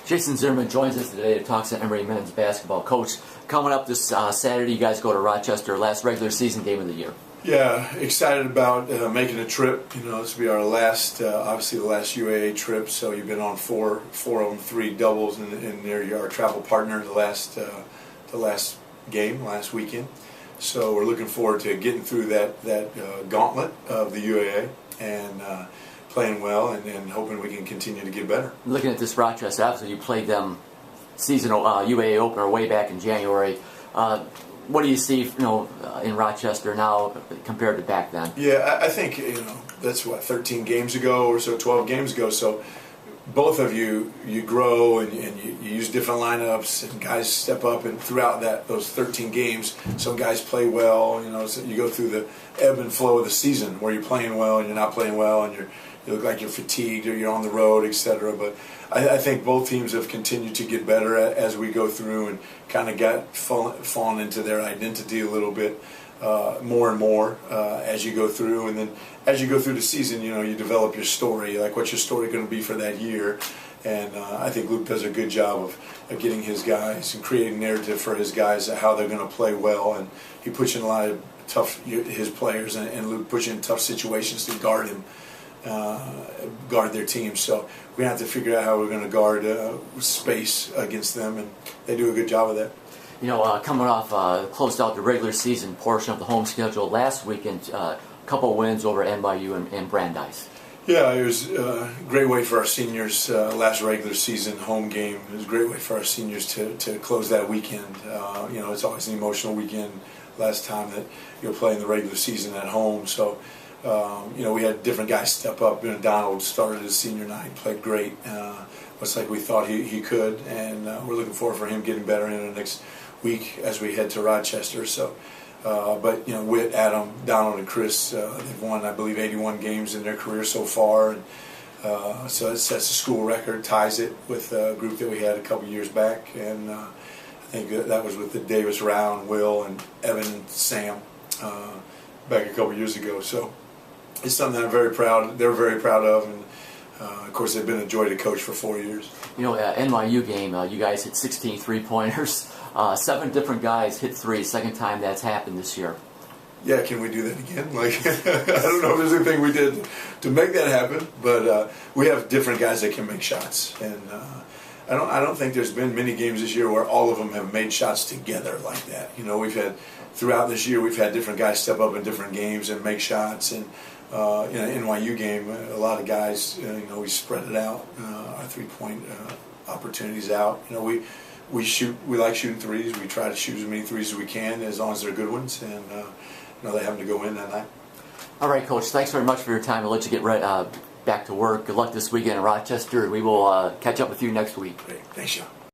Jason Zimmerman joins us today to talk to Emory men's basketball. Coach, coming up this Saturday, you guys go to Rochester, last regular season game of the year. Yeah, excited about making a trip. You know, this will be our last, obviously the last UAA trip. So you've been on four of them, 3 doubles, and they're our travel partner the last game, last weekend. So we're looking forward to getting through that gauntlet of the UAA and playing well and hoping we can continue to get better. Looking at this Rochester, obviously you played them seasonal UAA opener way back in January. What do you see, in Rochester now compared to back then? Yeah, I think that's 13 games ago or so, 12 games ago. So both of you grow and you use different lineups and guys step up, and throughout those 13 games, some guys play well. So you go through the ebb and flow of the season where you're playing well and you're not playing well, and you look like you're fatigued or you're on the road, etc. But I think both teams have continued to get better as we go through and kind of fallen into their identity a little bit more and more as you go through. And then as you go through the season, you develop your story, like what's your story going to be for that year. And I think Luke does a good job of getting his guys and creating narrative for his guys how they're going to play well. And he puts in a lot of his players, and Luke puts in tough situations to guard their team. So we have to figure out how we're going to guard space against them, and they do a good job of that. Coming off closed out the regular season portion of the home schedule last weekend, a couple wins over NYU and Brandeis. Yeah, it was a great way for our seniors, last regular season home game. It was a great way for our seniors to close that weekend. It's always an emotional weekend last time that you're playing the regular season at home. So, we had different guys step up. Donald started his senior night, played great. Looks like we thought he could, and we're looking forward for him getting better in the next week as we head to Rochester. So, with Adam, Donald, and Chris, they've won, I believe, 81 games in their career so far. And, so it sets a school record, ties it with a group that we had a couple years back. And I think that was with the Davis, Rao, and Will, and Evan, and Sam back a couple years ago. So it's something they're very proud of. And of course, they've been a joy to coach for 4 years. NYU game, you guys hit 16 3-pointers. 7 different guys hit 3. Second time that's happened this year. Yeah, can we do that again? I don't know if there's anything we did to make that happen, but we have different guys that can make shots, and I don't think there's been many games this year where all of them have made shots together like that. We've had throughout this year, we've had different guys step up in different games and make shots, and NYU game, a lot of guys, we spread it out, our 3-point opportunities out. We like shooting threes. We try to shoot as many threes as we can, as long as they're good ones, and they happen to go in that night. All right, Coach. Thanks very much for your time. I'll let you get back to work. Good luck this weekend in Rochester. We will catch up with you next week. Great. Thanks, Sean.